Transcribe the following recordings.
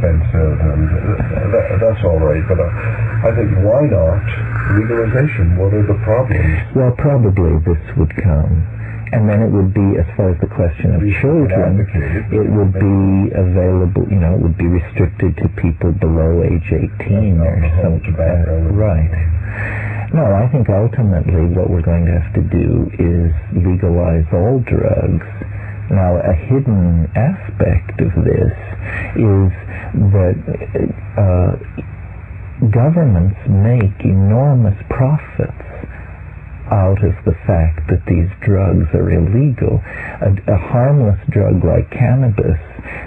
expensive, and that's all right. But I think, why not legalization? What are the problems? Well, probably this would come. And then it would be, as far as the question of children, it would be available, it would be restricted to people below age 18 or something. Right. No, I think ultimately what we're going to have to do is legalize all drugs. Now, a hidden aspect of this is that governments make enormous profits out of the fact that these drugs are illegal. A harmless drug like cannabis,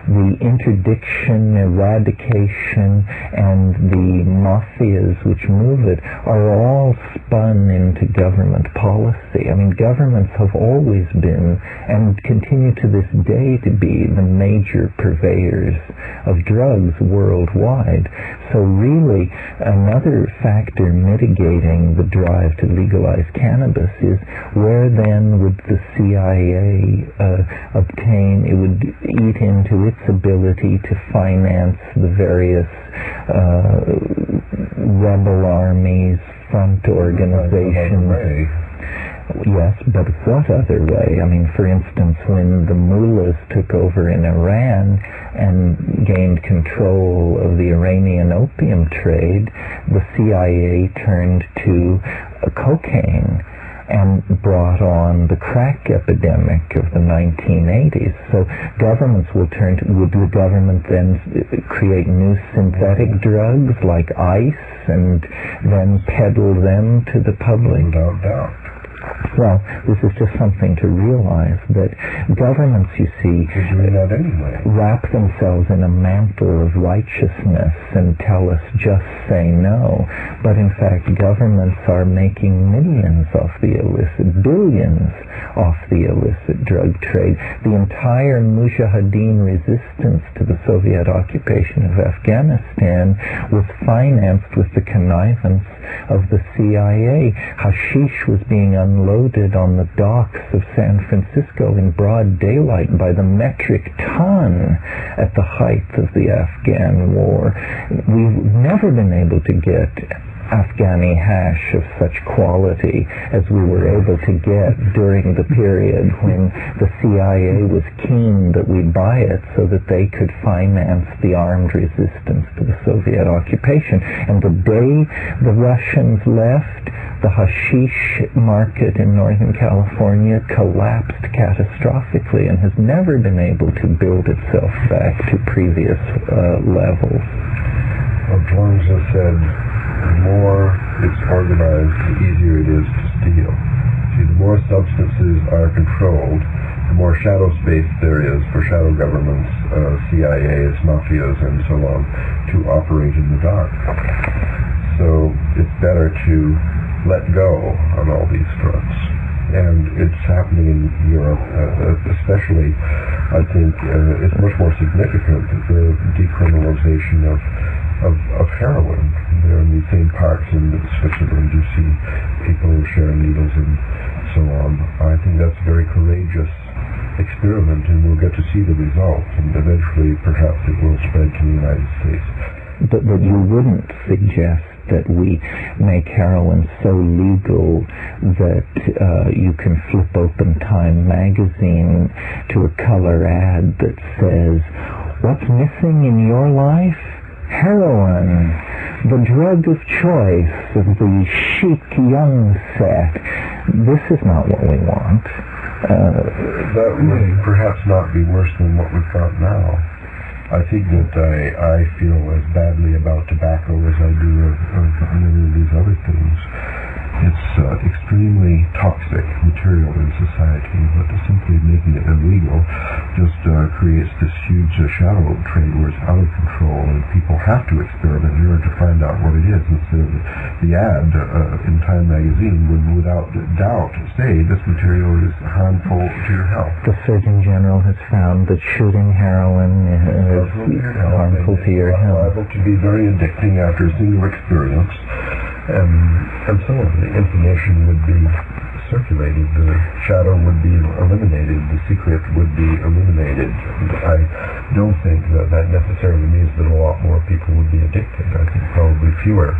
the interdiction, eradication, and the mafias which move it are all spun into government policy. I mean, governments have always been, and continue to this day to be, the major purveyors of drugs worldwide. So really, another factor mitigating the drive to legalize cannabis is where then would the CIA obtain, it would eat into its ability to finance the various rebel armies, front organizations. Yes, but what other way? I mean, for instance, when the mullahs took over in Iran and gained control of the Iranian opium trade, the CIA turned to cocaine and brought on the crack epidemic of the 1980s. So governments will turn to, would the government then create new synthetic drugs like ice and then peddle them to the public? Without doubt. Well, this is just something to realize that governments, you see, wrap themselves in a mantle of righteousness and tell us just say no. But in fact, governments are making millions off the illicit, billions off the illicit drug trade. The entire Mujahideen resistance to the Soviet occupation of Afghanistan was financed with the connivance of the CIA. Hashish was being unloaded on the docks of San Francisco in broad daylight by the metric ton at the height of the Afghan war. We've never been able to get Afghani hash of such quality as we were able to get during the period when the CIA was keen that we buy it so that they could finance the armed resistance to the Soviet occupation. And the day the Russians left, the hashish market in Northern California collapsed catastrophically and has never been able to build itself back to previous levels. Well, Jones has said, the more it's organized, the easier it is to steal. See, the more substances are controlled, the more shadow space there is for shadow governments, CIAs, mafias, and so on, to operate in the dark. So it's better to let go on all these fronts. And it's happening in Europe, especially, I think, it's much more significant, the decriminalization of heroin. There in these same parks in Switzerland, you see people sharing needles and so on. I think that's a very courageous experiment, and we'll get to see the results, and eventually perhaps it will spread to the United States. But you wouldn't suggest that we make heroin so legal that you can flip open Time magazine to a color ad that says, "What's missing in your life? Heroin, the drug of choice of the chic young set." This is not what we want. That would perhaps not be worse than what we've got now. I think that I feel as badly about tobacco as I do of many of these other things. It's extremely toxic material in society, but simply making it illegal just creates this huge shadow trade where it's out of control, and people have to experiment in order to find out what it is. Instead of the ad in Time magazine would without doubt say this material is harmful to your health. The Surgeon General has found that shooting heroin is harmful to your health. Liable to be very addicting after a single experience. And so on. The information would be circulated, the shadow would be eliminated, the secret would be illuminated. I don't think that necessarily means that a lot more people would be addicted. I think probably fewer.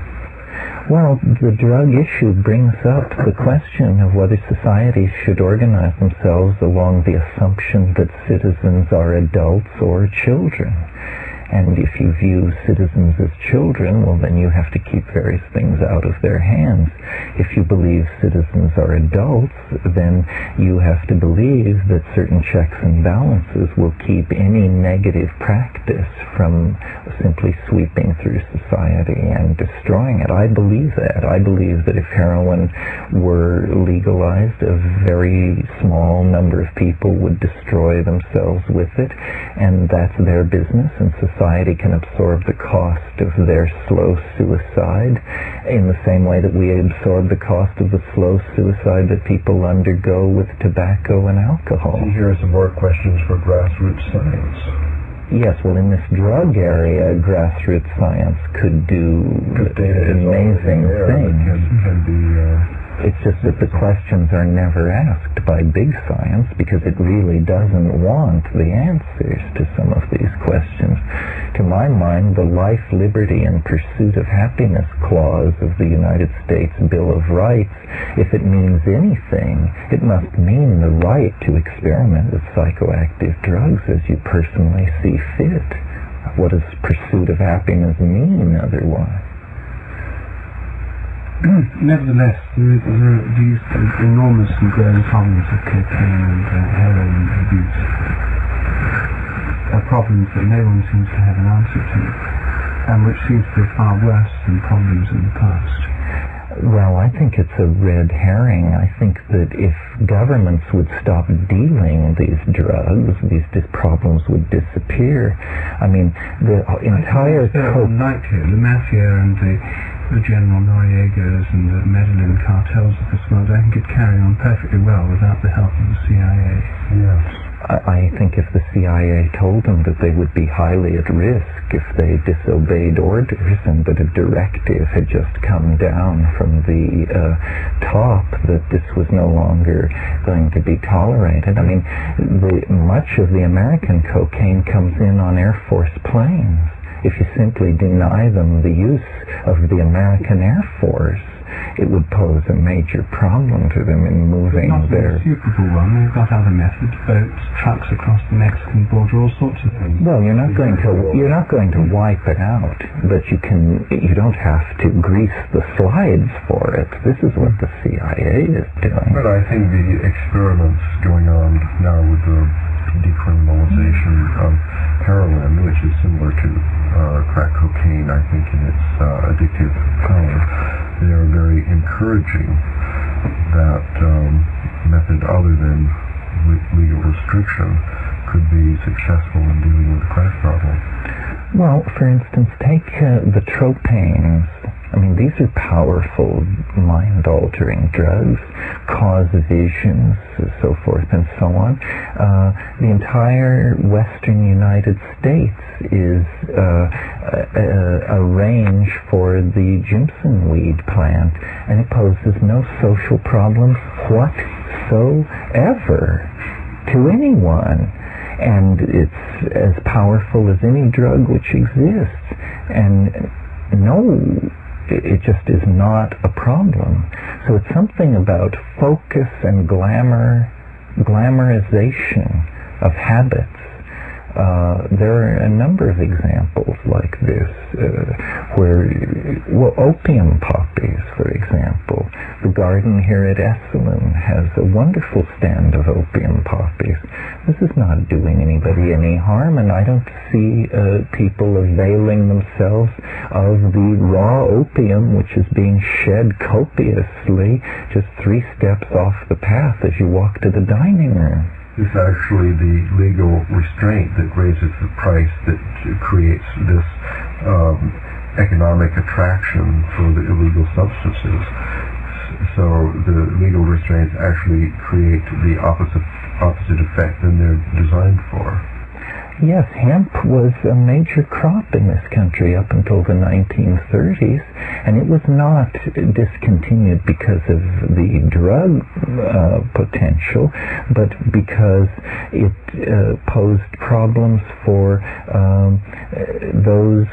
Well, the drug issue brings up the question of whether societies should organize themselves along the assumption that citizens are adults or children. And if you view citizens as children, well, then you have to keep various things out of their hands. If you believe citizens are adults, then you have to believe that certain checks and balances will keep any negative practice from simply sweeping through society and destroying it. I believe that. I believe that if heroin were legalized, a very small number of people would destroy themselves with it, and that's their business, and society can absorb the cost of their slow suicide in the same way that we absorb the cost of the slow suicide that people undergo with tobacco and alcohol. And here are some more questions for grassroots science. Yes, well, in this drug area, grassroots science could do amazing things. Can be, it's just that the questions are never asked by big science because it really doesn't want the answers to some of these questions. To my mind, the life, liberty, and pursuit of happiness clause of the United States Bill of Rights, if it means anything, it must mean the right to experiment with psychoactive drugs as you personally see fit. What does pursuit of happiness mean otherwise? Nevertheless, there are these enormous and growing problems of cocaine and heroin abuse. Problems that no one seems to have an answer to, and which seems to be far worse than problems in the past. Well, I think it's a red herring. I think that if governments would stop dealing these drugs, these problems would disappear. I mean, the entire... The mafia and the General Noriegas and the Medellin cartels of this world, I think could carry on perfectly well without the help of the CIA. Yes. I think if the CIA told them that they would be highly at risk if they disobeyed orders and that a directive had just come down from the top that this was no longer going to be tolerated. I mean, much of the American cocaine comes in on Air Force planes. If you simply deny them the use of the American Air Force, it would pose a major problem to them in moving their... Not a suitable one. They've got other methods, boats, trucks across the Mexican border, all sorts of things. Well, you're not going to wipe it out, but you don't have to grease the slides for it. This is what the CIA is doing. But I think the experiments going on now with the decriminalization of heroin, which is similar to crack cocaine, I think, in its addictive power, they are very encouraging that method other than legal restriction could be successful in dealing with the crack problem. Well, for instance, take the tropanes. I mean, these are powerful, mind-altering drugs, cause visions, so forth and so on. The entire western United States is a range for the Jimson weed plant, and it poses no social problems whatsoever to anyone. And it's as powerful as any drug which exists. And it just is not a problem. So it's something about focus and glamorization of habits. There are a number of examples like this, opium poppies, for example. The garden here at Esalen has a wonderful stand of opium poppies. This is not doing anybody any harm, and I don't see people availing themselves of the raw opium which is being shed copiously just 3 steps off the path as you walk to the dining room. It's actually the legal restraint that raises the price that creates this economic attraction for the illegal substances. So the legal restraints actually create the opposite effect than they're designed for. Yes, hemp was a major crop in this country up until the 1930s, and it was not discontinued because of the drug potential, but because it posed problems for those